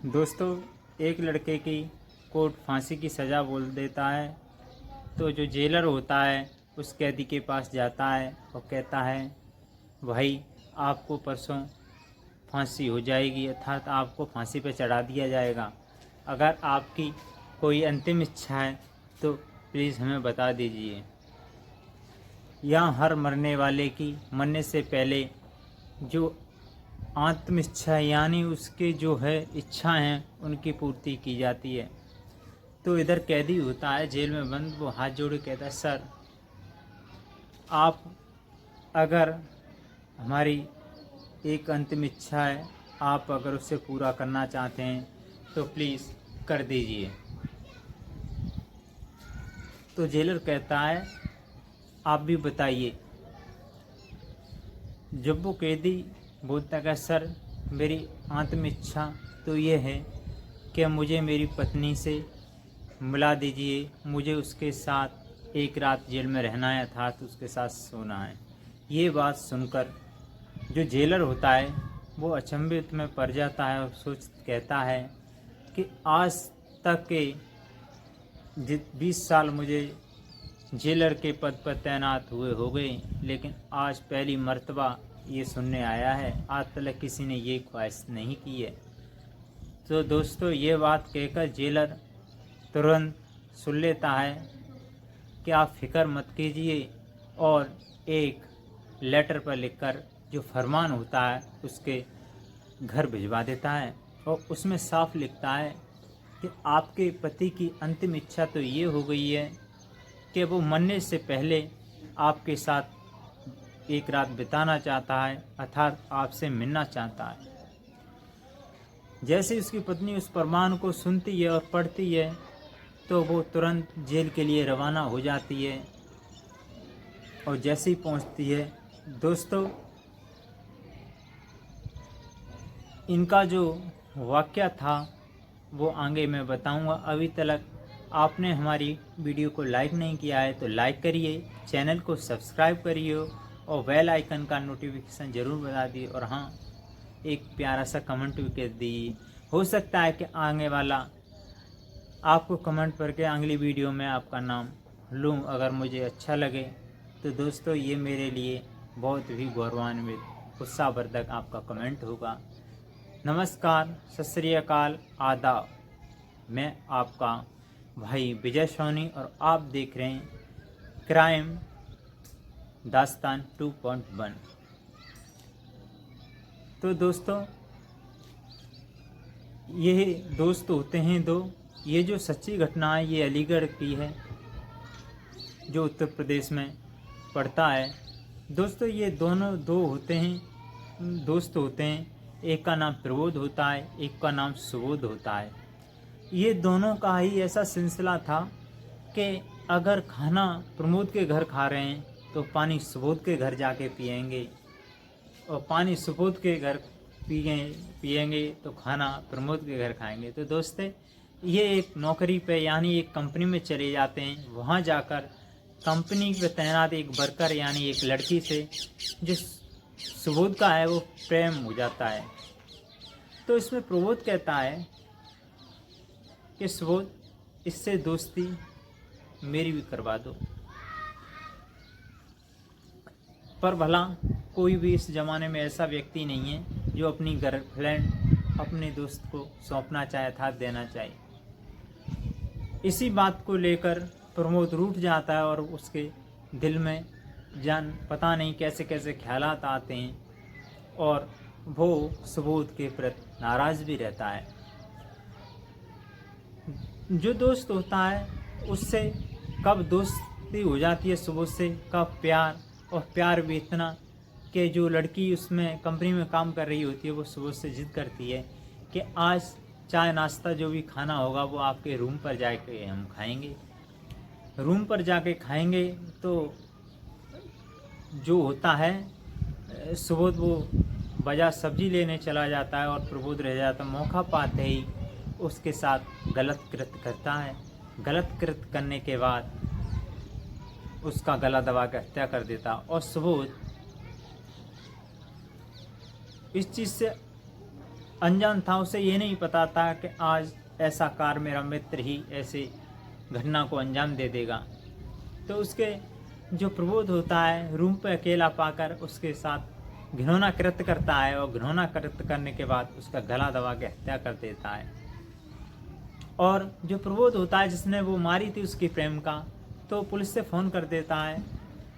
दोस्तों, एक लड़के की कोर्ट फांसी की सज़ा बोल देता है तो जो जेलर होता है उस कैदी के पास जाता है और कहता है, भाई आपको परसों फांसी हो जाएगी, अर्थात आपको फांसी पर चढ़ा दिया जाएगा। अगर आपकी कोई अंतिम इच्छा है तो प्लीज़ हमें बता दीजिए। यहाँ हर मरने वाले की मरने से पहले जो आत्म इच्छा यानी उसके जो है इच्छा हैं उनकी पूर्ति की जाती है। तो इधर कैदी होता है जेल में बंद, वो हाथ जोड़े कहता है, सर आप अगर हमारी एक अंतिम इच्छा है, आप अगर उससे पूरा करना चाहते हैं तो प्लीज़ कर दीजिए। तो जेलर कहता है, आप भी बताइए। जब वो कैदी बोलता है, सर मेरी आत्म इच्छा तो ये है कि मुझे मेरी पत्नी से मिला दीजिए, मुझे उसके साथ एक रात जेल में रहना है, अर्थात उसके साथ सोना है। ये बात सुनकर जो जेलर होता है वो अचंभित में पड़ जाता है और कहता है कि आज तक के 20 साल मुझे जेलर के पद पर तैनात हुए हो गए, लेकिन आज पहली मर्तबा ये सुनने आया है, आज तक किसी ने ये ख्वाहिश नहीं की है। तो दोस्तों, ये बात कहकर जेलर तुरंत सुन लेता है कि आप फिक्र मत कीजिए, और एक लेटर पर लिखकर जो फरमान होता है उसके घर भिजवा देता है, और उसमें साफ लिखता है कि आपके पति की अंतिम इच्छा तो ये हो गई है कि वो मरने से पहले आपके साथ एक रात बिताना चाहता है, अर्थात आपसे मिलना चाहता है। जैसे उसकी पत्नी उस फरमान को सुनती है और पढ़ती है तो वो तुरंत जेल के लिए रवाना हो जाती है। और जैसे ही पहुंचती है, दोस्तों इनका जो वाक़या था वो आगे मैं बताऊंगा। अभी तक आपने हमारी वीडियो को लाइक नहीं किया है तो लाइक करिए, चैनल को सब्सक्राइब करिए और बेल आइकन का नोटिफिकेशन ज़रूर बता दिए, और हाँ, एक प्यारा सा कमेंट भी कर दीजिए। हो सकता है कि आगे वाला आपको कमेंट करके अगली वीडियो में आपका नाम लूँ, अगर मुझे अच्छा लगे तो। दोस्तों, ये मेरे लिए बहुत ही गौरवान्वित उत्साहवर्धक आपका कमेंट होगा। नमस्कार, सत श्री अकाल, आदाब। मैं आपका भाई विजय सोनी और आप देख रहे हैं क्राइम दास्तान 2.1। तो दोस्तों, ये दोस्त होते हैं दो। ये जो सच्ची घटना है ये अलीगढ़ की है जो उत्तर प्रदेश में पड़ता है। दोस्तों, ये दोनों दोस्त होते हैं। एक का नाम प्रबोध होता है, एक का नाम सुबोध होता है। ये दोनों का ही ऐसा सिलसिला था कि अगर खाना प्रमोद के घर खा रहे हैं तो पानी सुबोध के घर जाके पिएंगे, और पानी सुबोध के घर पिएंगे तो खाना प्रमोद के घर खाएंगे। तो दोस्तों, ये एक नौकरी पे यानी एक कंपनी में चले जाते हैं। वहाँ जाकर कंपनी पे तैनात एक वर्कर यानी एक लड़की से जो सुबोध का है वो प्रेम हो जाता है। तो इसमें प्रबोध कहता है कि सुबोध, इससे दोस्ती मेरी भी करवा दो। पर भला कोई भी इस ज़माने में ऐसा व्यक्ति नहीं है जो अपनी गर्लफ्रेंड अपने दोस्त को सौंपना चाहे, था देना चाहे। इसी बात को लेकर प्रमोद रूठ जाता है और उसके दिल में पता नहीं कैसे कैसे ख्यालात आते हैं, और वो सुबोध के प्रति नाराज़ भी रहता है। जो दोस्त होता है उससे कब दोस्ती हो जाती है सुबोध से, कब प्यार, और प्यार भी इतना कि जो लड़की उसमें कंपनी में काम कर रही होती है वो सुबोध से जिद करती है कि आज चाय नाश्ता जो भी खाना होगा वो आपके रूम पर जाके हम खाएंगे। रूम पर जाके खाएंगे। तो जो होता है, सुबोध वो बाजार सब्जी लेने चला जाता है और प्रबोध रह जाता है। मौका पाते ही उसके साथ गलत कृत्य करता है। गलत कृत्य करने के बाद उसका गला दबा कर हत्या कर देता, और सुबोध इस चीज़ से अनजान था, उसे ये नहीं पता था कि आज ऐसा कार मेरा मित्र ही ऐसे घटना को अंजाम दे देगा। तो उसके जो प्रबोध होता है, रूम पे अकेला पाकर उसके साथ घिनौना कृत्य करता है और घिनौना कृत्य करने के बाद उसका गला दबा के हत्या कर देता है। और जो प्रबोध होता है जिसने वो मारी थी उसकी प्रेमिका, तो पुलिस से फ़ोन कर देता है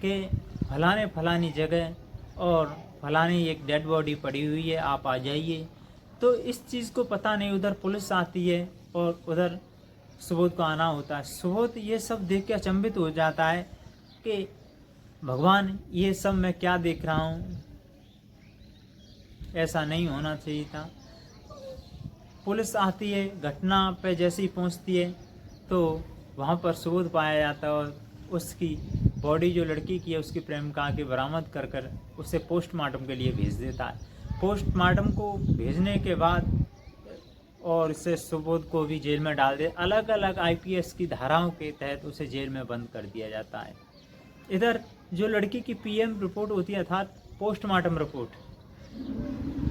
कि फलाने फलानी जगह और फलानी एक डेड बॉडी पड़ी हुई है, आप आ जाइए। तो इस चीज़ को पता नहीं, उधर पुलिस आती है और उधर सुबोध को आना होता है। सुबोध ये सब देख के अचंभित हो जाता है कि भगवान, ये सब मैं क्या देख रहा हूँ, ऐसा नहीं होना चाहिए था। पुलिस आती है, घटना पे जैसे ही पहुँचती है तो वहाँ पर सुबोध पाया जाता है और उसकी बॉडी जो लड़की की है उसकी प्रेमिका के बरामद कर कर उसे पोस्टमार्टम के लिए भेज देता है। पोस्टमार्टम को भेजने के बाद और इससे सुबोध को भी जेल में डाल दे, अलग अलग आईपीएस की धाराओं के तहत उसे जेल में बंद कर दिया जाता है। इधर जो लड़की की पीएम रिपोर्ट होती है, अर्थात पोस्टमार्टम रिपोर्ट,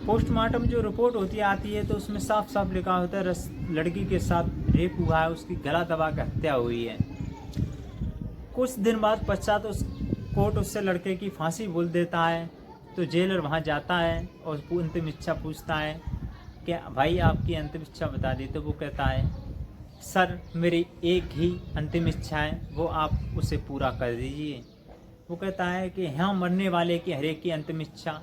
पोस्टमार्टम जो रिपोर्ट होती आती है तो उसमें साफ साफ लिखा होता है लड़की के साथ रेप हुआ है, उसकी गला दबा कर हत्या हुई है। कुछ दिन बाद पश्चात उस कोर्ट उससे लड़के की फांसी बोल देता है। तो जेलर वहाँ जाता है और अंतिम इच्छा पूछता है कि भाई आपकी अंतिम इच्छा बता दी। तो वो कहता है, सर मेरी एक ही अंतिम इच्छा है, वो आप उसे पूरा कर दीजिए। वो कहता है कि यहाँ मरने वाले की हर एक की अंतिम इच्छा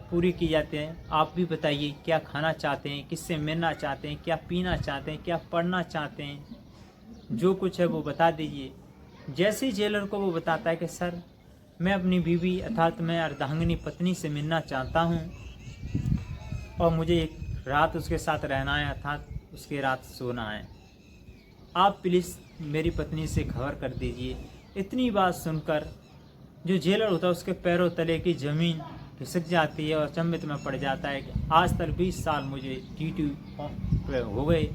पूरी की जाती है, आप भी बताइए क्या खाना चाहते हैं, किससे मिलना चाहते हैं, क्या पीना चाहते हैं, क्या पढ़ना चाहते हैं, जो कुछ है वो बता दीजिए। जैसे ही जेलर को वो बताता है कि सर मैं अपनी बीवी अर्थात मैं अर्धांगिनी पत्नी से मिलना चाहता हूँ और मुझे एक रात उसके साथ रहना है, अर्थात उसके रात सोना है, आप प्लीज़ मेरी पत्नी से खबर कर दीजिए। इतनी बात सुनकर जो जेलर होता है उसके पैरों तले की ज़मीन खिसक जाती है और अचंभित में पड़ जाता है कि आज तक 20 साल मुझे ड्यूटी पे हो गए,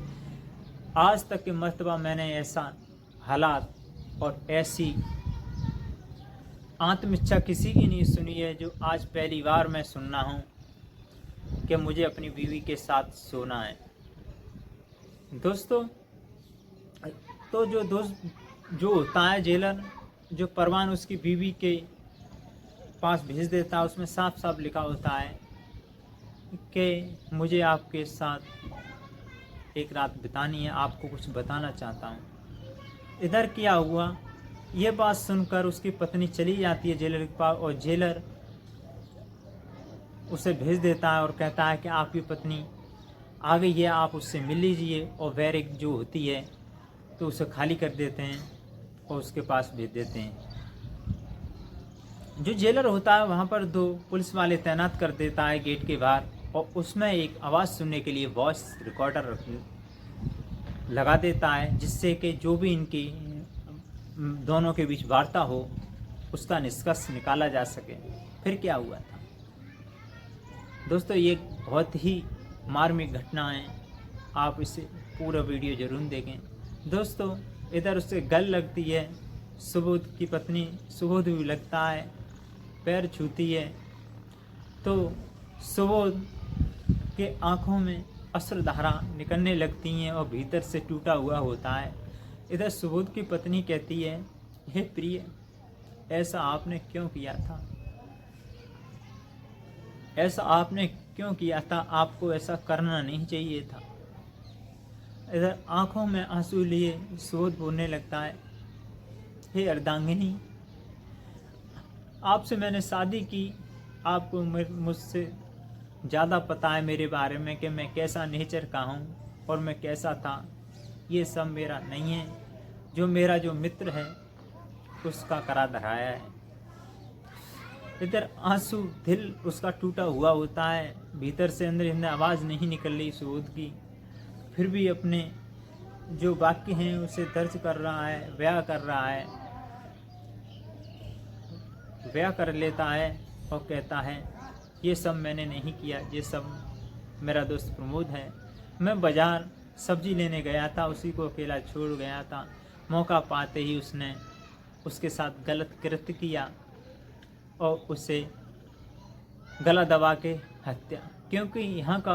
आज तक के मर्तबा मैंने ऐसा हालात और ऐसी आत्मइच्छा किसी की नहीं सुनी है जो आज पहली बार मैं सुन रहा हूँ कि मुझे अपनी बीवी के साथ सोना है। दोस्तों, तो जो होता है जेलर, जो परवान उसकी बीवी के पास भेज देता है, उसमें साफ साफ लिखा होता है कि मुझे आपके साथ एक रात बितानी है, आपको कुछ बताना चाहता हूँ। इधर क्या हुआ, ये बात सुनकर उसकी पत्नी चली जाती है जेलर के पास और जेलर उसे भेज देता है और कहता है कि आपकी पत्नी आ गई है, आप उससे मिल लीजिए। और बैरक जो होती है तो उसे खाली कर देते हैं और उसके पास भेज देते हैं। जो जेलर होता है वहाँ पर 2 पुलिस वाले तैनात कर देता है गेट के बाहर और उसमें एक आवाज़ सुनने के लिए वॉइस रिकॉर्डर लगा देता है, जिससे कि जो भी इनकी दोनों के बीच वार्ता हो उसका निष्कर्ष निकाला जा सके। फिर क्या हुआ था दोस्तों, ये बहुत ही मार्मिक घटना है, आप इसे पूरा वीडियो जरूर देखें। दोस्तों, इधर उससे गल लगती है, सुबोध की पत्नी सुबोध भी लगता है, पैर छूती है तो सुबोध के आँखों में अश्रुधारा निकलने लगती हैं और भीतर से टूटा हुआ होता है। इधर सुबोध की पत्नी कहती है, हे प्रिय, ऐसा आपने क्यों किया था, ऐसा आपने क्यों किया था, आपको ऐसा करना नहीं चाहिए था। इधर आंखों में आंसू लिए सुबोध बोलने लगता है, हे अर्धांगिनी, आपसे मैंने शादी की, आपको मुझसे ज़्यादा पता है मेरे बारे में कि मैं कैसा नेचर का हूँ और मैं कैसा था। ये सब मेरा नहीं है, जो मेरा जो मित्र है उसका करा धराया है। इधर आंसू, दिल उसका टूटा हुआ होता है, भीतर से अंदर आवाज़ नहीं निकल रही सुबोध की, फिर भी अपने जो वाक्य हैं उसे दर्ज कर रहा है, बयां कर रहा है, बयां कर लेता है और कहता है, ये सब मैंने नहीं किया, ये सब मेरा दोस्त प्रमोद है। मैं बाज़ार सब्जी लेने गया था, उसी को अकेला छोड़ गया था, मौका पाते ही उसने उसके साथ गलत कृत्य किया और उसे गला दबा के हत्या। क्योंकि यहाँ का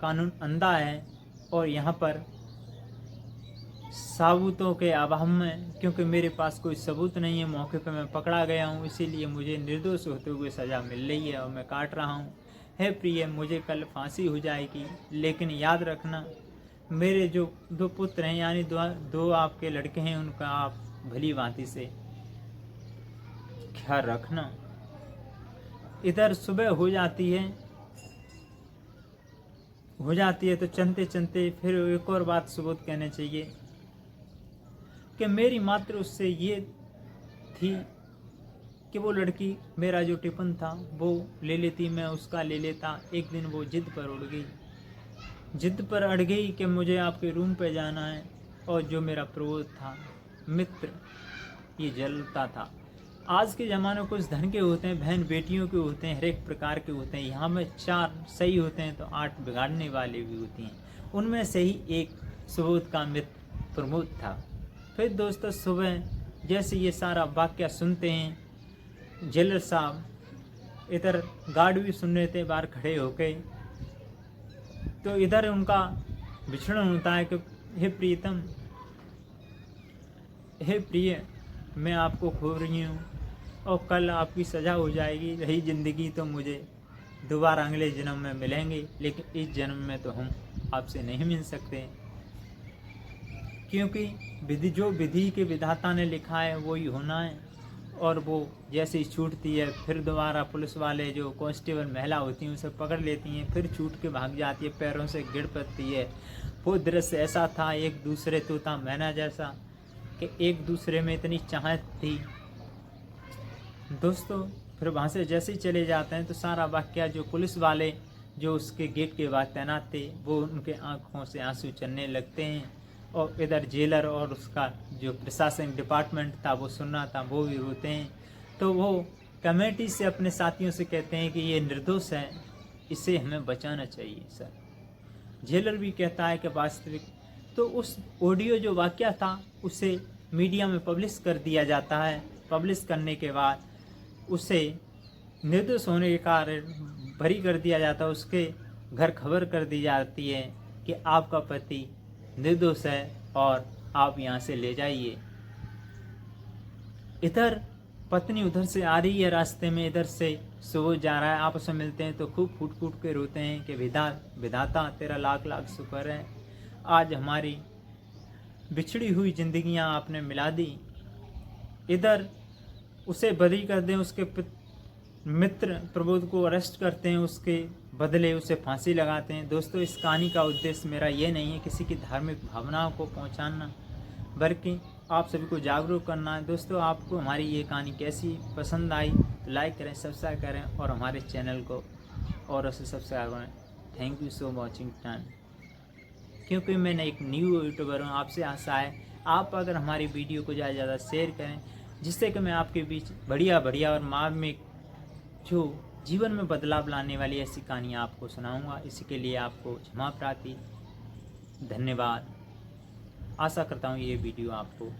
कानून अंधा है और यहाँ पर सबूतों के अभाव में, क्योंकि मेरे पास कोई सबूत नहीं है, मौके पर मैं पकड़ा गया हूँ, इसीलिए मुझे निर्दोष होते हुए सज़ा मिल रही है और मैं काट रहा हूँ। हे प्रिय, मुझे कल फांसी हो जाएगी, लेकिन याद रखना मेरे जो 2 पुत्र हैं, यानी 2 आपके लड़के हैं, उनका आप भली भांति से ख्याल रखना। इधर सुबह हो जाती है तो चलते चलते फिर एक और बात सबूत कहने चाहिए कि मेरी मात्र उससे ये थी कि वो लड़की मेरा जो टिफिन था वो ले लेती, मैं उसका ले लेता। एक दिन वो जिद पर अड़ गई कि मुझे आपके रूम पे जाना है, और जो मेरा प्रबोध था, मित्र, ये जलता था। आज के ज़माने कुछ धन के होते हैं, बहन बेटियों के होते हैं, हर एक प्रकार के होते हैं। यहाँ में 4 सही होते हैं तो 8 बिगाड़ने वाले भी होती हैं। उनमें से ही एक सुबोध का मित्र प्रमोद था। फिर दोस्तों सुबह जैसे ये सारा वाक्य सुनते हैं, जेलर साहब इधर गार्ड भी सुन रहे थे बाहर खड़े होके, तो इधर उनका विछड़न होता है कि हे प्रियतम, हे प्रिय, मैं आपको खो रही हूँ और कल आपकी सज़ा हो जाएगी। रही ज़िंदगी तो मुझे दोबारा अगले जन्म में मिलेंगे, लेकिन इस जन्म में तो हम आपसे नहीं मिल सकते, क्योंकि विधि के विधाता ने लिखा है वही होना है। और वो जैसे ही छूटती है फिर दोबारा पुलिस वाले जो कांस्टेबल महिला होती हैं उसे पकड़ लेती हैं, फिर छूट के भाग जाती है, पैरों से गिर पड़ती है। वो दृश्य ऐसा था, एक दूसरे तोता मैना जैसा, कि एक दूसरे में इतनी चाहत थी। दोस्तों फिर वहाँ से जैसे ही चले जाते हैं तो सारा वाक्य जो पुलिस वाले जो उसके गेट के बाद तैनात थे, वो उनके आंखों से आंसू चलने लगते हैं, और इधर जेलर और उसका जो प्रशासन डिपार्टमेंट था वो सुन रहा था, वो भी रोते हैं। तो वो कमेटी से अपने साथियों से कहते हैं कि ये निर्दोष है, इसे हमें बचाना चाहिए सर। जेलर भी कहता है कि वास्तविक तो उस ऑडियो जो वाक़या था उसे मीडिया में पब्लिश कर दिया जाता है। पब्लिश करने के बाद उसे निर्दोष होने के कारण बरी कर दिया जाता है। उसके घर खबर कर दी जाती है कि आपका पति निर्दोष है और आप यहाँ से ले जाइए। इधर पत्नी उधर से आ रही है रास्ते में, इधर से सुबोध जा रहा है, आपस में मिलते हैं तो खूब फूट फूट के रोते हैं कि विधाता तेरा लाख लाख शुक्र है, आज हमारी बिछड़ी हुई जिंदगियां आपने मिला दी। इधर उसे बरी कर दें, उसके मित्र प्रबोध को अरेस्ट करते हैं, उसके बदले उसे फांसी लगाते हैं। दोस्तों इस कहानी का उद्देश्य मेरा ये नहीं है किसी की धार्मिक भावनाओं को पहुंचाना, बल्कि आप सभी को जागरूक करना है। दोस्तों आपको हमारी ये कहानी कैसी पसंद आई तो लाइक करें, सब्सक्राइब करें और हमारे चैनल को और उसे सब्सक्राइब करें। Thank you so watching time. क्योंकि मैंने एक न्यू यूट्यूबर हूँ, आपसे आशा है आप अगर हमारी वीडियो को ज़्यादा से ज़्यादा शेयर करें, जिससे कि मैं आपके बीच बढ़िया और मार्मिक जो जीवन में बदलाव लाने वाली ऐसी कहानियाँ आपको सुनाऊंगा। इसी के लिए आपको क्षमा प्रार्थी, धन्यवाद। आशा करता हूँ ये वीडियो आपको